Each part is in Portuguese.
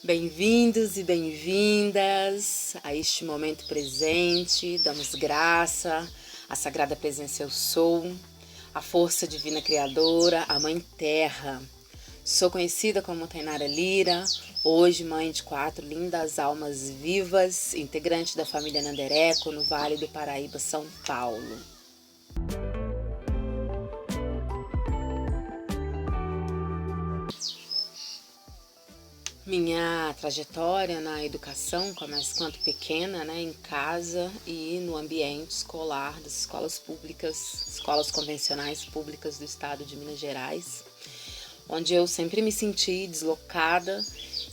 Bem-vindos e bem-vindas a este momento presente. Damos graça à Sagrada Presença Eu Sou, à Força Divina Criadora, a Mãe Terra. Sou conhecida como Tainara Lira, hoje mãe de 4 lindas almas vivas, integrante da família Nandereco, no Vale do Paraíba, São Paulo. Minha trajetória na educação começa quando pequena, em casa e no ambiente escolar das escolas públicas, escolas convencionais públicas do estado de Minas Gerais, onde eu sempre me senti deslocada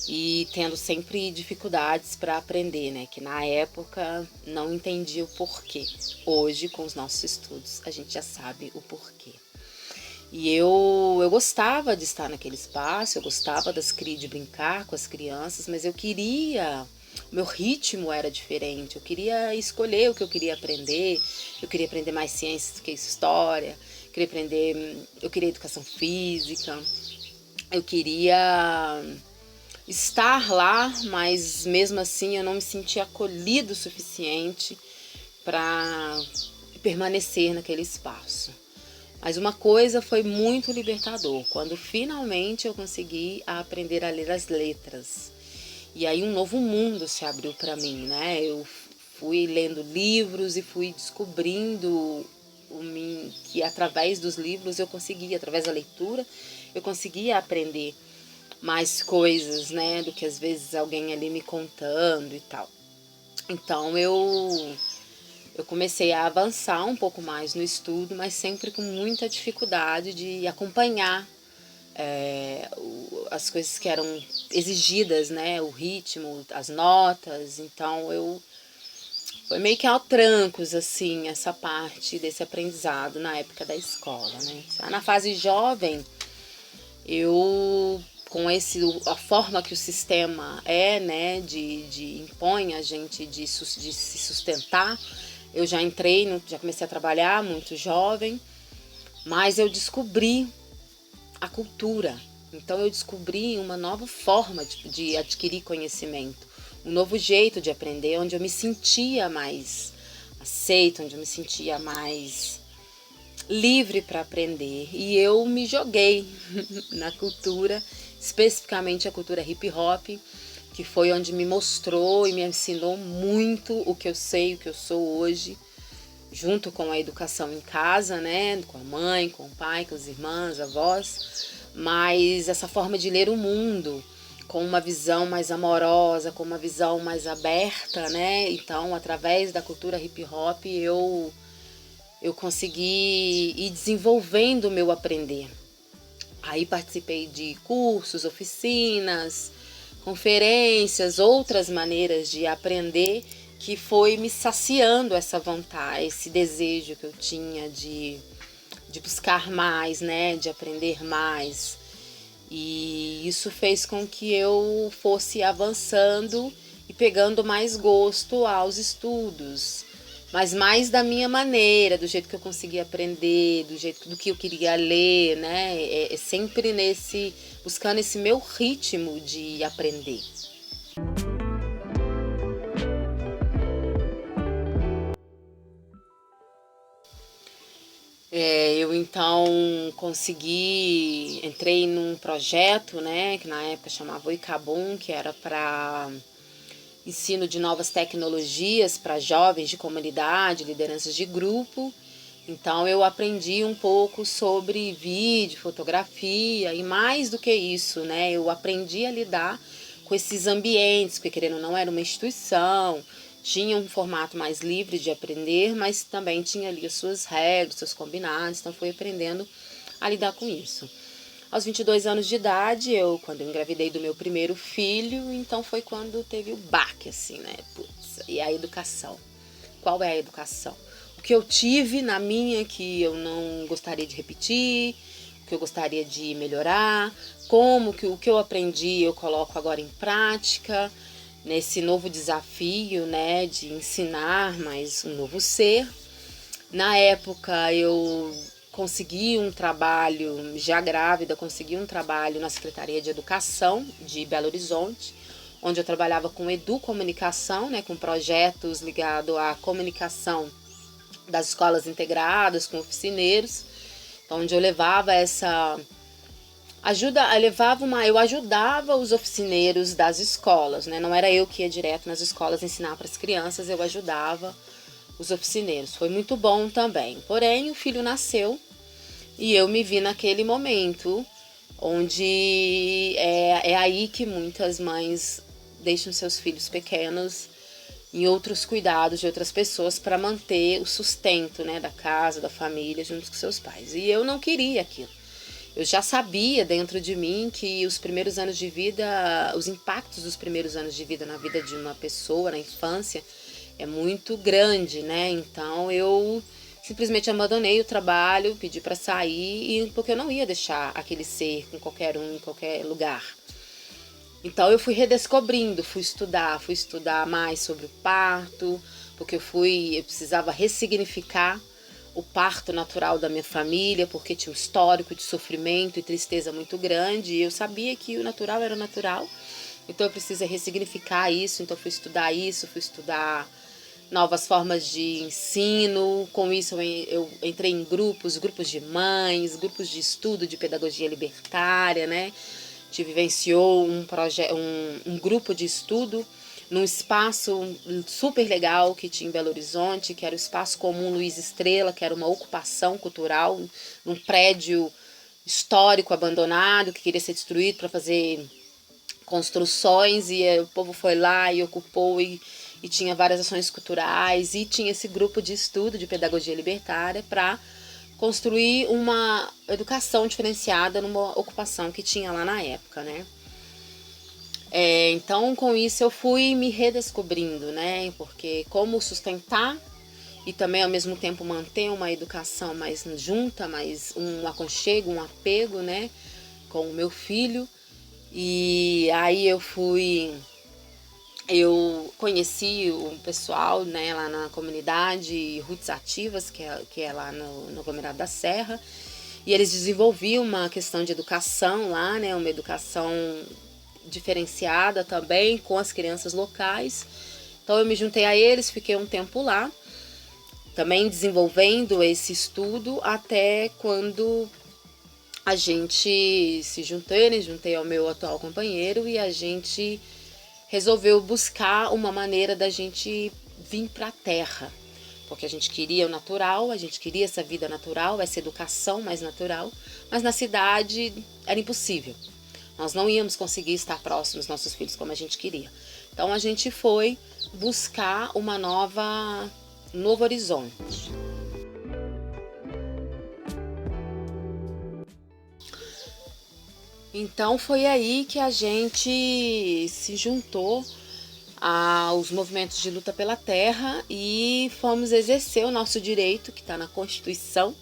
e tendo sempre dificuldades para aprender, que na época não entendia o porquê. Hoje, com os nossos estudos, a gente já sabe o porquê. E eu gostava de estar naquele espaço, eu gostava de brincar com as crianças, mas meu ritmo era diferente, eu queria escolher o que eu queria aprender mais ciências do que história, eu queria educação física, eu queria estar lá, mas mesmo assim eu não me sentia acolhido o suficiente para permanecer naquele espaço. Mas uma coisa foi muito libertador, quando finalmente eu consegui aprender a ler as letras. E aí um novo mundo se abriu para mim, Eu fui lendo livros e fui descobrindo que através dos livros eu conseguia, através da leitura, eu conseguia aprender mais coisas, do que às vezes alguém ali me contando e tal. Então eu comecei a avançar um pouco mais no estudo, mas sempre com muita dificuldade de acompanhar as coisas que eram exigidas, o ritmo, as notas. Então foi meio que aos trancos, assim, essa parte desse aprendizado na época da escola, Na fase jovem, com a forma que o sistema de impõe a gente de se sustentar, eu já comecei a trabalhar muito jovem, mas eu descobri a cultura. Então eu descobri uma nova forma de adquirir conhecimento, um novo jeito de aprender, onde eu me sentia mais aceita, onde eu me sentia mais livre para aprender. E eu me joguei na cultura, especificamente a cultura hip hop, que foi onde me mostrou e me ensinou muito o que eu sei, o que eu sou hoje, junto com a educação em casa, com a mãe, com o pai, com as irmãs, avós, mas essa forma de ler o mundo com uma visão mais amorosa, com uma visão mais aberta, Então, através da cultura hip hop, eu consegui ir desenvolvendo o meu aprender. Aí participei de cursos, oficinas, conferências, outras maneiras de aprender, que foi me saciando essa vontade, esse desejo que eu tinha de buscar mais, de aprender mais. E isso fez com que eu fosse avançando e pegando mais gosto aos estudos, mas mais da minha maneira, do jeito que eu conseguia aprender, do que eu queria ler, É sempre buscando esse meu ritmo de aprender. Eu então entrei num projeto, que na época chamava Oicabum, que era para ensino de novas tecnologias para jovens de comunidade, lideranças de grupo. Então eu aprendi um pouco sobre vídeo, fotografia e mais do que isso, Eu aprendi a lidar com esses ambientes, porque querendo ou não era uma instituição, tinha um formato mais livre de aprender, mas também tinha ali as suas regras, seus combinados, então fui aprendendo a lidar com isso. Aos 22 anos de idade, quando eu engravidei do meu primeiro filho, então foi quando teve o baque, assim, Putz, e a educação. Qual é a educação? O que eu tive na minha que eu não gostaria de repetir, o que eu gostaria de melhorar, o que eu aprendi eu coloco agora em prática, nesse novo desafio, de ensinar mais um novo ser. Na época eu consegui um trabalho, já grávida, consegui um trabalho na Secretaria de Educação de Belo Horizonte, onde eu trabalhava com educomunicação, né, com projetos ligados à comunicação das escolas integradas, com oficineiros, então, onde eu levava essa eu ajudava os oficineiros das escolas, né? Não era eu que ia direto nas escolas ensinar para as crianças, eu ajudava os oficineiros. Foi muito bom também. Porém, o filho nasceu e eu me vi naquele momento onde é aí que muitas mães deixam seus filhos pequenos em outros cuidados de outras pessoas para manter o sustento, né, da casa, da família, junto com seus pais. E eu não queria aquilo. Eu já sabia dentro de mim que os primeiros anos de vida, os impactos dos primeiros anos de vida na vida de uma pessoa, na infância, é muito grande, né? Então eu simplesmente abandonei o trabalho, pedi para sair, porque eu não ia deixar aquele ser com qualquer um em qualquer lugar. Então eu fui redescobrindo, fui estudar mais sobre o parto, porque eu precisava ressignificar o parto natural da minha família, porque tinha um histórico de sofrimento e tristeza muito grande, e eu sabia que o natural era o natural, então eu precisava ressignificar isso, então fui estudar novas formas de ensino. Com isso eu entrei em grupos de mães, grupos de estudo de pedagogia libertária, né? A gente vivenciou um grupo de estudo num espaço super legal que tinha em Belo Horizonte, que era o Espaço Comum Luiz Estrela, que era uma ocupação cultural, num prédio histórico abandonado, que queria ser destruído para fazer construções, e o povo foi lá e ocupou, e tinha várias ações culturais, e tinha esse grupo de estudo de pedagogia libertária para construir uma educação diferenciada numa ocupação que tinha lá na época, né? Então, com isso eu fui me redescobrindo, né? Porque como sustentar e também ao mesmo tempo manter uma educação mais junta, mais um aconchego, um apego, né? Com o meu filho. E aí eu conheci um pessoal, né, lá na comunidade Roots Ativas, que é lá no aglomerado da Serra, e eles desenvolviam uma questão de educação lá, né, uma educação diferenciada também com as crianças locais. Então eu me juntei a eles, fiquei um tempo lá, também desenvolvendo esse estudo, até quando a gente se juntei ao meu atual companheiro, e a gente resolveu buscar uma maneira da gente vir para a terra, porque a gente queria o natural, a gente queria essa vida natural, essa educação mais natural, mas na cidade era impossível. Nós não íamos conseguir estar próximos dos nossos filhos como a gente queria. Então a gente foi buscar um novo horizonte. Então foi aí que a gente se juntou aos movimentos de luta pela terra e fomos exercer o nosso direito, que está na Constituição,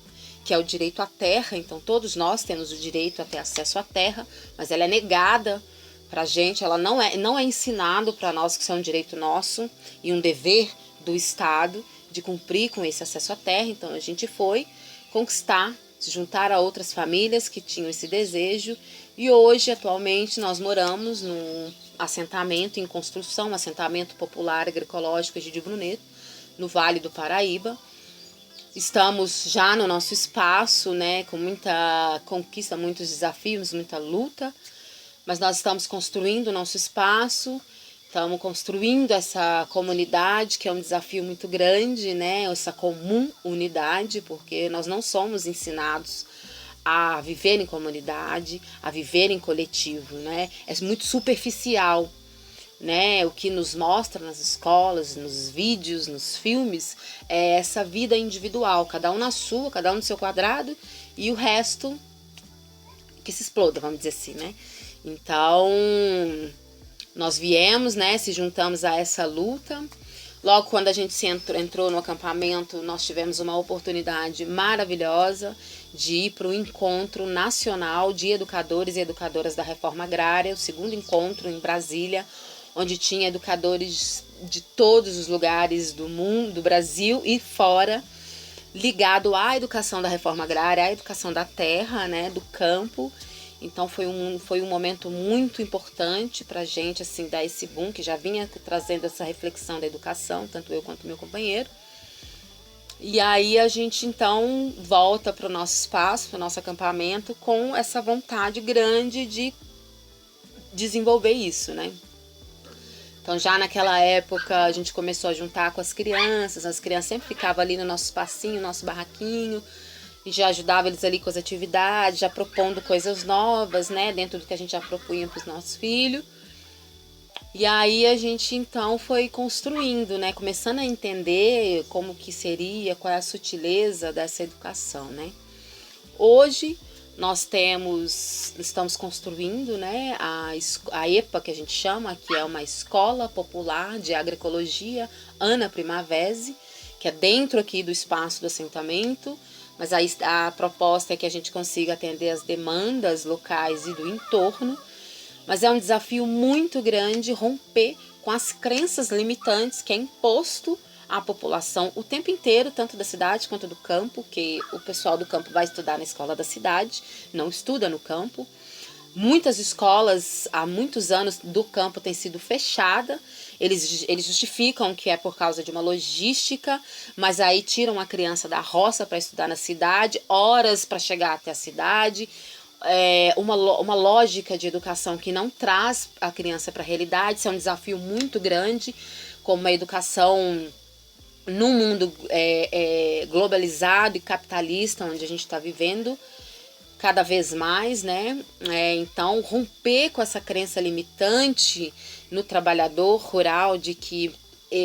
que é o direito à terra. Então todos nós temos o direito a ter acesso à terra, mas ela é negada para a gente, ela não é ensinado para nós que isso é um direito nosso e um dever do Estado de cumprir com esse acesso à terra. Então a gente foi conquistar, se juntar a outras famílias que tinham esse desejo, e hoje, atualmente, nós moramos num assentamento em construção, um assentamento popular agroecológico de Bruneto, no Vale do Paraíba. Estamos já no nosso espaço, né, com muita conquista, muitos desafios, muita luta, mas nós estamos construindo o nosso espaço, estamos construindo essa comunidade, que é um desafio muito grande, né, essa comum unidade, porque nós não somos ensinados a viver em comunidade, a viver em coletivo, né? É muito superficial, né? O que nos mostra nas escolas, nos vídeos, nos filmes, é essa vida individual, cada um na sua, cada um no seu quadrado, e o resto que se exploda, vamos dizer assim, né? Então, nós viemos, né? Se juntamos a essa luta. Logo quando a gente entrou no acampamento, nós tivemos uma oportunidade maravilhosa de ir para o Encontro Nacional de Educadores e Educadoras da Reforma Agrária, o segundo encontro em Brasília, onde tinha educadores de todos os lugares do mundo, do Brasil e fora, ligado à educação da reforma agrária, à educação da terra, né, do campo. Então foi um momento muito importante para a gente, assim, dar esse boom, que já vinha trazendo essa reflexão da educação, tanto eu quanto meu companheiro. E aí a gente então volta para o nosso espaço, para o nosso acampamento, com essa vontade grande de desenvolver isso, né? Então já naquela época a gente começou a juntar com as crianças sempre ficavam ali no nosso espacinho, no nosso barraquinho, e já ajudava eles ali com as atividades, já propondo coisas novas, né, dentro do que a gente já propunha para os nossos filhos. E aí a gente então foi construindo, né, começando a entender como que seria, qual é a sutileza dessa educação, né. Hoje nós estamos construindo, né, a EPA, que a gente chama, que é uma Escola Popular de Agroecologia Ana Primavesi, que é dentro aqui do espaço do assentamento, mas aí a proposta é que a gente consiga atender as demandas locais e do entorno. Mas é um desafio muito grande romper com as crenças limitantes que é imposto à população o tempo inteiro, tanto da cidade quanto do campo, que o pessoal do campo vai estudar na escola da cidade, não estuda no campo. Muitas escolas, há muitos anos, do campo têm sido fechadas. Eles justificam que é por causa de uma logística, mas aí tiram a criança da roça para estudar na cidade, horas para chegar até a cidade. Uma lógica de educação que não traz a criança para a realidade. Isso é um desafio muito grande, como uma educação num mundo globalizado e capitalista, onde a gente está vivendo cada vez mais, né? Então, romper com essa crença limitante no trabalhador rural de que,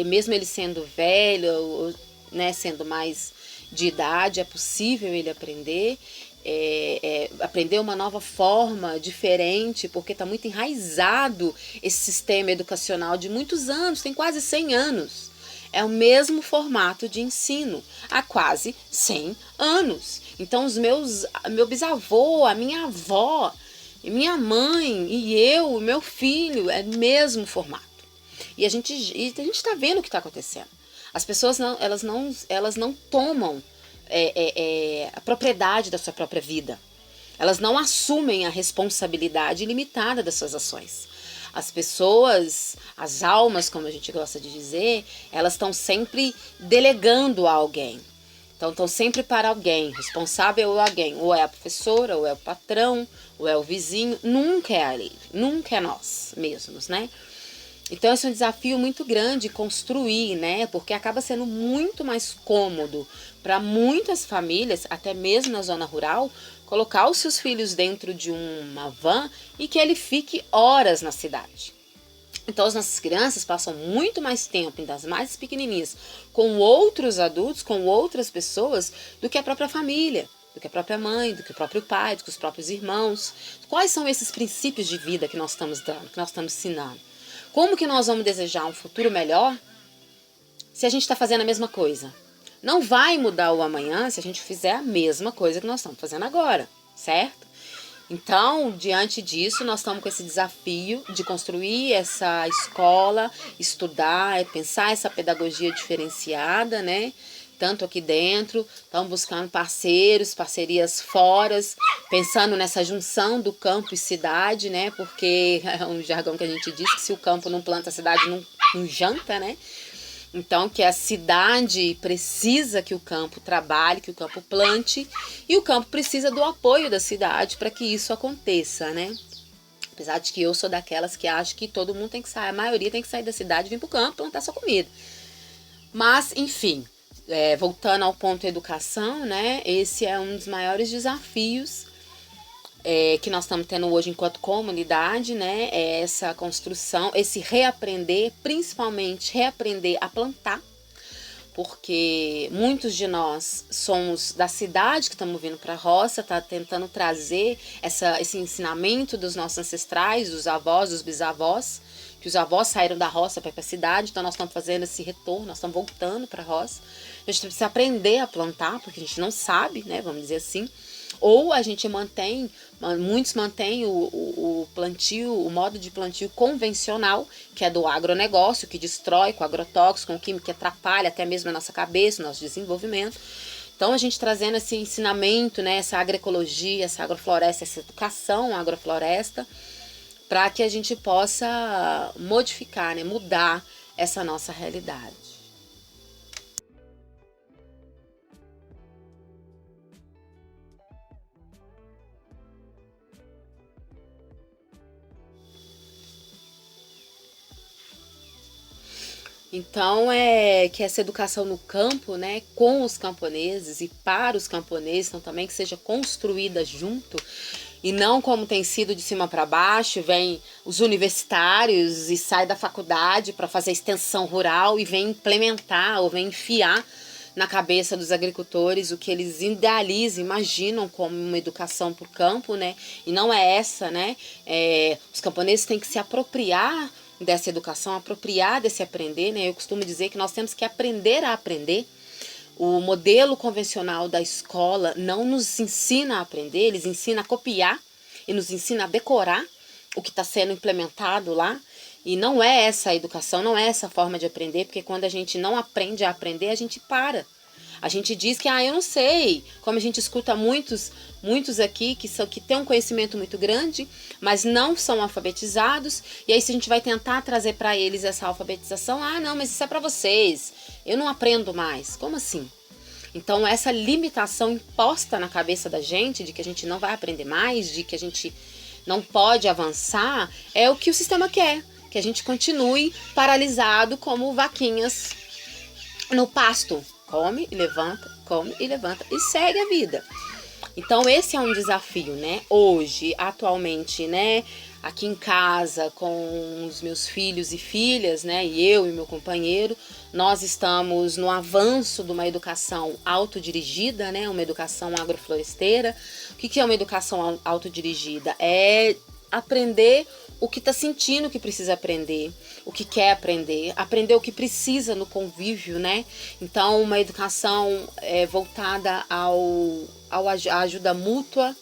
mesmo ele sendo velho, né, sendo mais de idade, é possível ele aprender. Aprender uma nova forma diferente, porque está muito enraizado esse sistema educacional de muitos anos, tem quase 100 anos. É o mesmo formato de ensino há quase 100 anos. Então meu bisavô, a minha avó, minha mãe e eu, meu filho, é o mesmo formato. E a gente está vendo o que está acontecendo. As pessoas elas não tomam a propriedade da sua própria vida. Elas não assumem a responsabilidade ilimitada das suas ações. As pessoas, as almas, como a gente gosta de dizer, elas estão sempre delegando a alguém. Então estão sempre para alguém, responsável é alguém, ou é a professora, ou é o patrão, ou é o vizinho, nunca é ele, nunca é nós mesmos, né? Então esse é um desafio muito grande construir, né? Porque acaba sendo muito mais cômodo para muitas famílias, até mesmo na zona rural, colocar os seus filhos dentro de uma van e que ele fique horas na cidade. Então as nossas crianças passam muito mais tempo, ainda as mais pequenininhas, com outros adultos, com outras pessoas, do que a própria família, do que a própria mãe, do que o próprio pai, do que os próprios irmãos. Quais são esses princípios de vida que nós estamos dando, que nós estamos ensinando? Como que nós vamos desejar um futuro melhor se a gente está fazendo a mesma coisa? Não vai mudar o amanhã se a gente fizer a mesma coisa que nós estamos fazendo agora, certo? Então, diante disso, nós estamos com esse desafio de construir essa escola, estudar, pensar essa pedagogia diferenciada, né? Tanto aqui dentro, estamos buscando parceiros, parcerias fora, pensando nessa junção do campo e cidade, né? Porque é um jargão que a gente diz que se o campo não planta, a cidade não janta, né? Então, que a cidade precisa que o campo trabalhe, que o campo plante, e o campo precisa do apoio da cidade para que isso aconteça, né? Apesar de que eu sou daquelas que acho que todo mundo tem que sair, a maioria tem que sair da cidade e vir para o campo plantar sua comida. Mas, enfim, voltando ao ponto educação, né? Esse é um dos maiores desafios que nós estamos tendo hoje enquanto comunidade, né? É essa construção, esse reaprender, principalmente reaprender a plantar, porque muitos de nós somos da cidade que estamos vindo para a roça, tá tentando trazer esse ensinamento dos nossos ancestrais, dos avós, dos bisavós, que os avós saíram da roça para ir para a cidade, então nós estamos fazendo esse retorno, nós estamos voltando para a roça. A gente precisa aprender a plantar, porque a gente não sabe, né? Vamos dizer assim. Ou a gente muitos mantêm o plantio, o modo de plantio convencional, que é do agronegócio, que destrói com agrotóxico, com química que atrapalha até mesmo a nossa cabeça, o nosso desenvolvimento. Então, a gente trazendo esse ensinamento, né, essa agroecologia, essa agrofloresta, essa educação agrofloresta, para que a gente possa modificar, né, mudar essa nossa realidade. Então, é que essa educação no campo, né, com os camponeses e para os camponeses, então também que seja construída junto e não como tem sido de cima para baixo, vem os universitários e sai da faculdade para fazer extensão rural e vem implementar ou vem enfiar na cabeça dos agricultores o que eles idealizam, imaginam como uma educação para o campo, né? E não é essa, né? Os camponeses têm que se apropriar dessa educação, apropriar desse aprender, né? Eu costumo dizer que nós temos que aprender a aprender. O modelo convencional da escola não nos ensina a aprender, eles ensinam a copiar e nos ensina a decorar o que está sendo implementado lá. E não é essa a educação, não é essa forma de aprender, porque quando a gente não aprende a aprender, a gente para. A gente diz que, eu não sei, como a gente escuta muitos aqui que têm um conhecimento muito grande, mas não são alfabetizados, e aí se a gente vai tentar trazer para eles essa alfabetização, não, mas isso é para vocês, eu não aprendo mais. Como assim? Então essa limitação imposta na cabeça da gente, de que a gente não vai aprender mais, de que a gente não pode avançar, é o que o sistema quer, que a gente continue paralisado como vaquinhas no pasto. Come e levanta e segue a vida. Então esse é um desafio, né? Hoje, atualmente, né? Aqui em casa, com os meus filhos e filhas, né? E eu e meu companheiro, nós estamos no avanço de uma educação autodirigida, né? Uma educação agrofloresteira. O que é uma educação autodirigida? É aprender o que está sentindo que precisa aprender, o que quer aprender o que precisa no convívio, né? Então, uma educação voltada à ajuda mútua,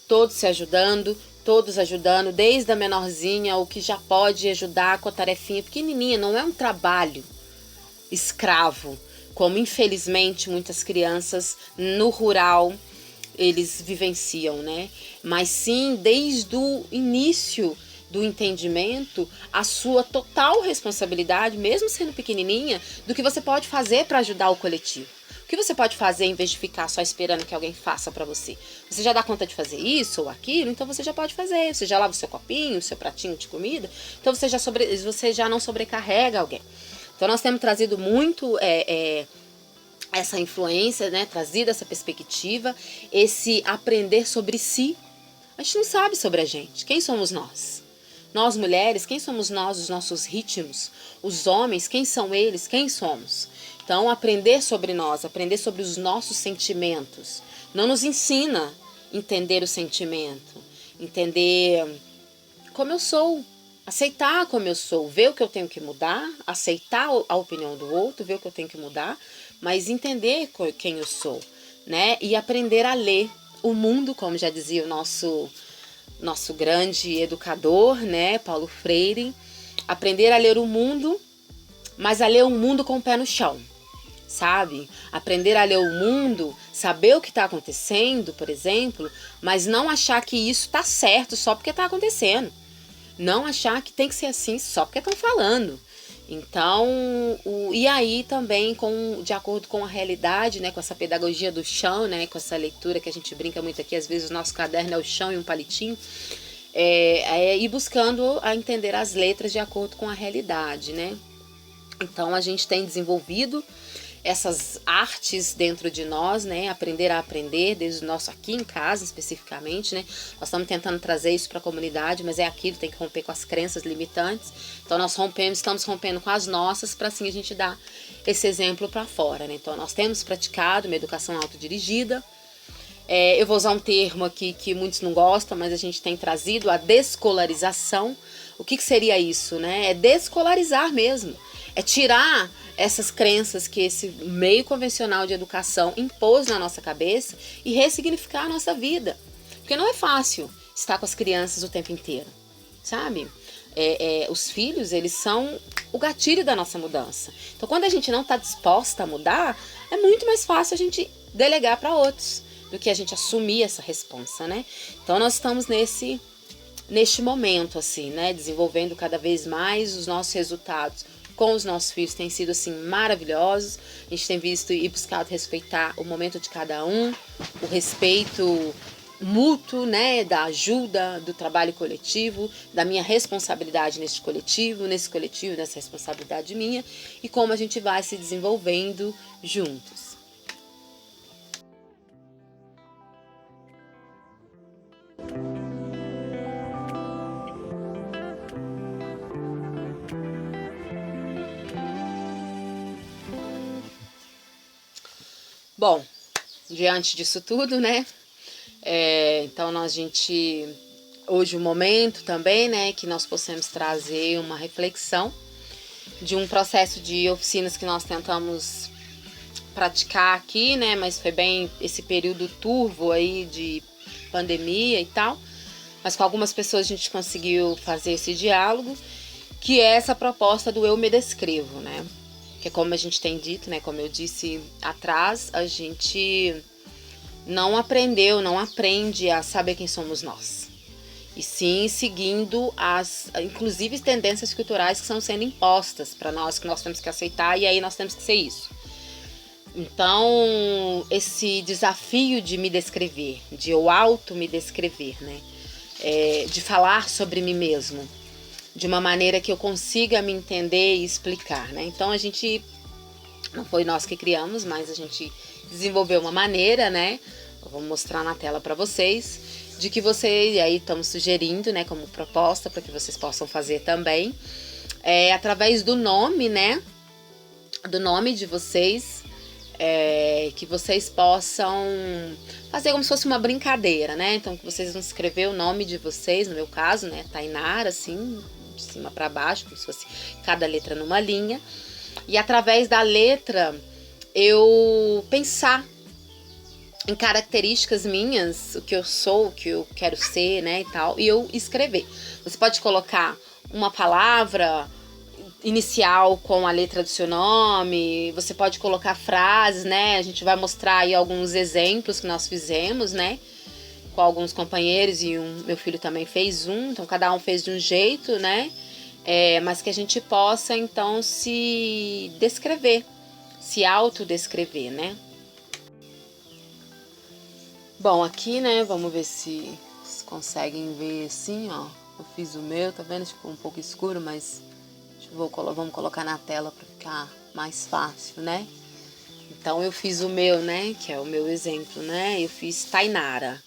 todos se ajudando, todos ajudando, desde a menorzinha, o que já pode ajudar com a tarefinha pequenininha, não é um trabalho escravo, como infelizmente muitas crianças no rural eles vivenciam, né? Mas sim, desde o início do entendimento, a sua total responsabilidade, mesmo sendo pequenininha, do que você pode fazer para ajudar o coletivo. O que você pode fazer em vez de ficar só esperando que alguém faça para você? Você já dá conta de fazer isso ou aquilo, então você já pode fazer. Você já lava o seu copinho, o seu pratinho de comida, então você já não sobrecarrega alguém. Então nós temos trazido muito essa influência, né? Trazido essa perspectiva, esse aprender sobre si. A gente não sabe sobre a gente. Quem somos nós? Nós mulheres, quem somos nós, os nossos ritmos? Os homens, quem são eles, quem somos? Então, aprender sobre nós, aprender sobre os nossos sentimentos, não nos ensina a entender o sentimento, entender como eu sou, aceitar como eu sou, ver o que eu tenho que mudar, aceitar a opinião do outro, ver o que eu tenho que mudar, mas entender quem eu sou, né? E aprender a ler o mundo, como já dizia o nosso grande educador, né, Paulo Freire, aprender a ler o mundo, mas a ler o mundo com o pé no chão, sabe? Aprender a ler o mundo, saber o que está acontecendo, por exemplo, mas não achar que isso está certo só porque está acontecendo. Não achar que tem que ser assim só porque estão falando. Então, e aí também, de acordo com a realidade, né, com essa pedagogia do chão, né, com essa leitura que a gente brinca muito aqui, às vezes o nosso caderno é o chão e um palitinho, ir buscando a entender as letras de acordo com a realidade, né? Então, a gente tem desenvolvido essas artes dentro de nós, né? Aprender a aprender, desde o nosso aqui em casa especificamente, né? Nós estamos tentando trazer isso para a comunidade, mas é aquilo, tem que romper com as crenças limitantes. Então nós estamos rompendo com as nossas, para assim a gente dar esse exemplo para fora, né? Então nós temos praticado uma educação autodirigida. Eu vou usar um termo aqui que muitos não gostam, mas a gente tem trazido a descolarização. O que seria isso, né? É descolarizar mesmo. É tirar essas crenças que esse meio convencional de educação impôs na nossa cabeça e ressignificar a nossa vida. Porque não é fácil estar com as crianças o tempo inteiro, sabe? Os filhos, eles são o gatilho da nossa mudança. Então, quando a gente não está disposta a mudar, é muito mais fácil a gente delegar para outros, do que a gente assumir essa responsa, né? Então nós estamos neste momento, assim, né? Desenvolvendo cada vez mais os nossos resultados com os nossos filhos têm sido, assim, maravilhosos. A gente tem visto e buscado respeitar o momento de cada um, o respeito mútuo, né? Da ajuda, do trabalho coletivo, da minha responsabilidade nesse coletivo, dessa responsabilidade minha, e como a gente vai se desenvolvendo juntos. Bom, diante disso tudo, né? Então hoje o momento também, né, que nós possamos trazer uma reflexão de um processo de oficinas que nós tentamos praticar aqui, né, mas foi bem esse período turvo aí de pandemia e tal, mas com algumas pessoas a gente conseguiu fazer esse diálogo, que é essa proposta do eu me descrevo, né, que é como a gente tem dito, né, como eu disse atrás, a gente não aprende a saber quem somos nós. E sim seguindo inclusive, tendências culturais que estão sendo impostas para nós, que nós temos que aceitar, e aí nós temos que ser isso. Então, esse desafio de me descrever, de eu auto me descrever, né? De falar sobre mim mesmo, de uma maneira que eu consiga me entender e explicar, né? Então, não foi nós que criamos, mas a gente desenvolveu uma maneira, né? Eu vou mostrar na tela para vocês, de que vocês, e aí estamos sugerindo, né, como proposta, para que vocês possam fazer também, através do nome, né? Do nome de vocês, que vocês possam fazer como se fosse uma brincadeira, né? Então, que vocês vão escrever o nome de vocês, no meu caso, né? Tainara, assim, de cima para baixo, como se fosse cada letra numa linha. E através da letra, eu pensar em características minhas, o que eu sou, o que eu quero ser, né, e tal, e eu escrever. Você pode colocar uma palavra inicial com a letra do seu nome, você pode colocar frases, né, a gente vai mostrar aí alguns exemplos que nós fizemos, né, com alguns companheiros, e meu filho também fez então cada um fez de um jeito, né, mas que a gente possa, então, se descrever, se autodescrever, né. Bom, aqui, né, vamos ver se vocês conseguem ver assim, ó. Eu fiz o meu, tá vendo? Ficou um pouco escuro, mas vamos colocar na tela para ficar mais fácil, né? Então, eu fiz o meu, né, que é o meu exemplo, né? Eu fiz Tainara.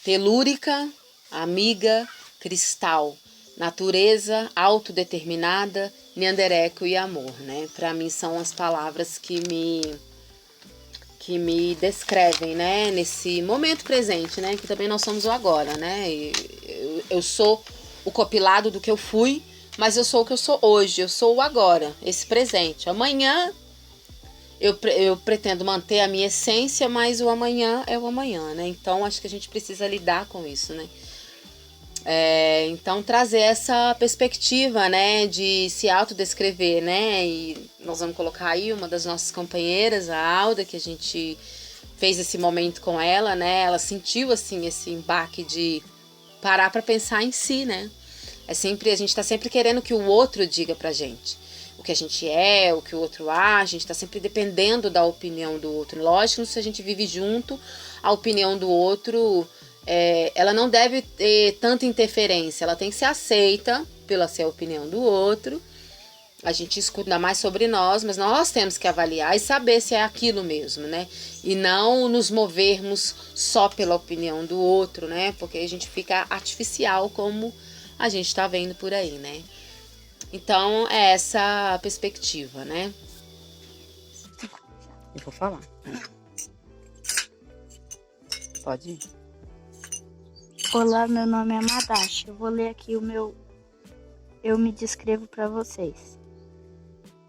Telúrica, amiga, cristal, natureza, autodeterminada, neandereco e amor, né? Para mim são as palavras que me descrevem, né, nesse momento presente, né, que também nós somos o agora, né, eu sou o compilado do que eu fui, mas eu sou o que eu sou hoje, eu sou o agora, esse presente. Amanhã eu pretendo manter a minha essência, mas o amanhã é o amanhã, né, então acho que a gente precisa lidar com isso, né. Então trazer essa perspectiva, né, de se autodescrever, né, e nós vamos colocar aí uma das nossas companheiras, a Alda, que a gente fez esse momento com ela, né, ela sentiu, assim, esse embaque de parar para pensar em si, né, a gente tá sempre querendo que o outro diga pra gente o que a gente é, o que o outro acha, a gente tá sempre dependendo da opinião do outro. Lógico, se a gente vive junto, a opinião do outro ela não deve ter tanta interferência, ela tem que ser aceita pela ser a opinião do outro. A gente escuta mais sobre nós, mas nós temos que avaliar e saber se é aquilo mesmo, né? E não nos movermos só pela opinião do outro, né? Porque a gente fica artificial, como a gente está vendo por aí, né? Então, é essa a perspectiva, né? Eu vou falar. Pode ir. Olá, meu nome é Madashi. Eu vou ler aqui Eu me descrevo para vocês.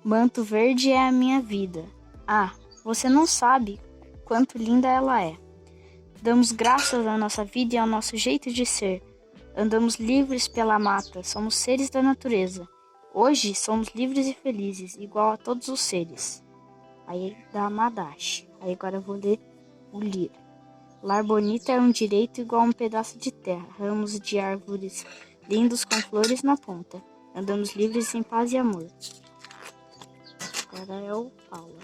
Manto verde é a minha vida. Ah, você não sabe quanto linda ela é. Damos graças à nossa vida e ao nosso jeito de ser. Andamos livres pela mata, somos seres da natureza. Hoje somos livres e felizes, igual a todos os seres. Aí da Madashi. Aí agora eu vou ler o livro. Lar bonito é um direito igual a um pedaço de terra, ramos de árvores lindos com flores na ponta. Andamos livres em paz e amor. Agora é o Paulo.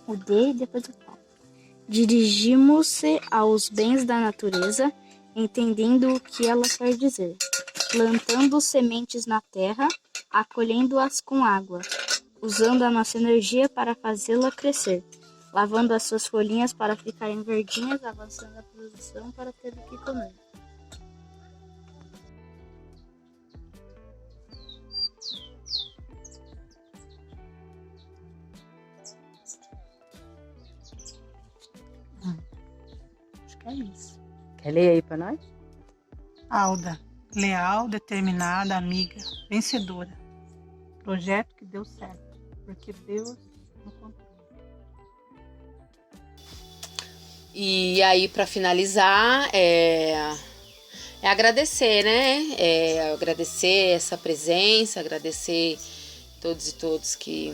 O D e depois o Paulo. Dirigimos-se aos bens da natureza, entendendo o que ela quer dizer, plantando sementes na terra, acolhendo-as com água, usando a nossa energia para fazê-la crescer, lavando as suas folhinhas para ficarem verdinhas, avançando a produção para ter o que comer. Acho que é isso. Quer ler aí pra nós? Alda, leal, determinada, amiga, vencedora. Projeto que deu certo, porque Deus no controle. E aí, para finalizar, é agradecer, né? Agradecer essa presença, agradecer todos e todos que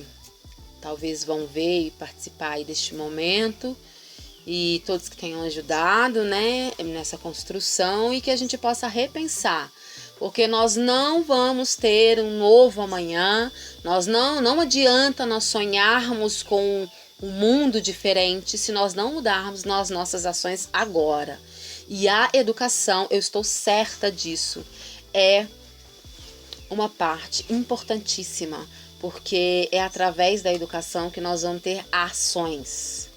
talvez vão ver e participar aí deste momento, e todos que tenham ajudado, né, nessa construção, e que a gente possa repensar, porque nós não vamos ter um novo amanhã, não adianta nós sonharmos com um mundo diferente se nós não mudarmos nas nossas ações agora. E a educação, eu estou certa disso, é uma parte importantíssima, porque é através da educação que nós vamos ter ações.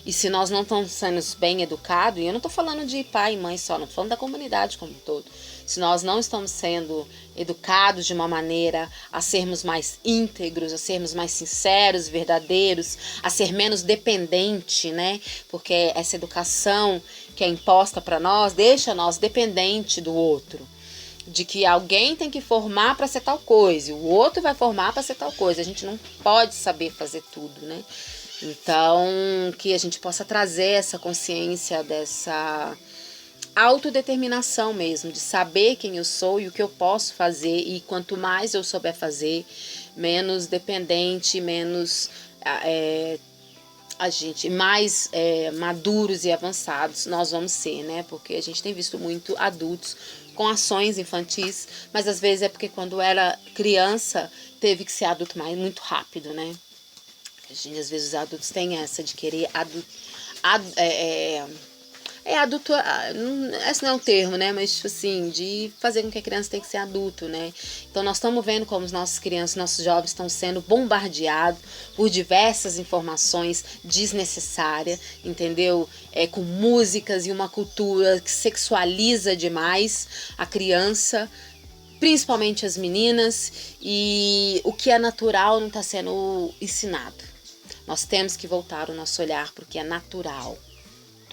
E se nós não estamos sendo bem educados, e eu não estou falando de pai e mãe só, não estou falando da comunidade como um todo, se nós não estamos sendo educados de uma maneira a sermos mais íntegros, a sermos mais sinceros, verdadeiros, a ser menos dependente, né? Porque essa educação que é imposta para nós deixa nós dependente do outro, de que alguém tem que formar para ser tal coisa, e o outro vai formar para ser tal coisa. A gente não pode saber fazer tudo, né? Então, que a gente possa trazer essa consciência dessa autodeterminação mesmo, de saber quem eu sou e o que eu posso fazer, e quanto mais eu souber fazer, menos dependente, menos a gente, mais maduros e avançados nós vamos ser, né? Porque a gente tem visto muito adultos com ações infantis, mas às vezes é porque quando era criança teve que ser adulto muito rápido, né? Às vezes os adultos têm essa de querer adulto, esse não é um termo, né? Mas, tipo assim, de fazer com que a criança tenha que ser adulto, né? Então, nós estamos vendo como as nossas crianças, nossos jovens estão sendo bombardeados por diversas informações desnecessárias, entendeu? Com músicas e uma cultura que sexualiza demais a criança, principalmente as meninas, e o que é natural não está sendo ensinado. Nós temos que voltar o nosso olhar para o que é natural.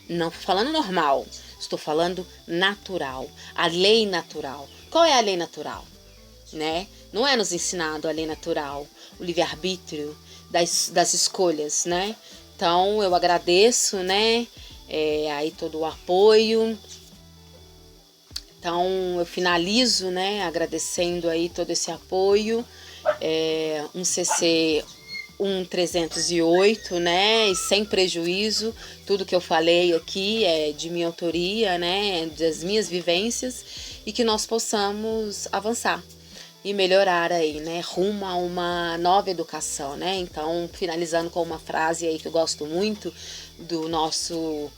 Não falando normal, estou falando natural, a lei natural. Qual é a lei natural? Né? Não é nos ensinado a lei natural, o livre-arbítrio das escolhas, né? Então eu agradeço, né? Aí todo o apoio. Então eu finalizo, né? Agradecendo aí todo esse apoio. Um CC 1308, né, e sem prejuízo, tudo que eu falei aqui é de minha autoria, né, das minhas vivências, e que nós possamos avançar e melhorar aí, né, rumo a uma nova educação, né. Então, finalizando com uma frase aí que eu gosto muito do nosso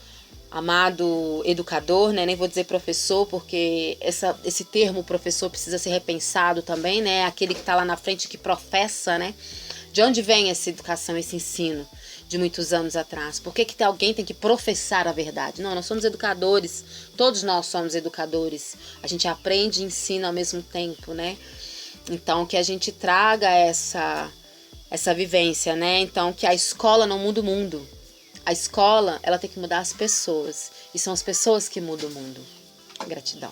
amado educador, né, nem vou dizer professor, porque esse termo professor precisa ser repensado também, né, aquele que está lá na frente que professa, né. De onde vem essa educação, esse ensino de muitos anos atrás? Por que alguém tem que professar a verdade? Não, nós somos educadores, todos nós somos educadores. A gente aprende e ensina ao mesmo tempo, né? Então, que a gente traga essa vivência, né? Então, que a escola não muda o mundo. A escola, ela tem que mudar as pessoas. E são as pessoas que mudam o mundo. Gratidão.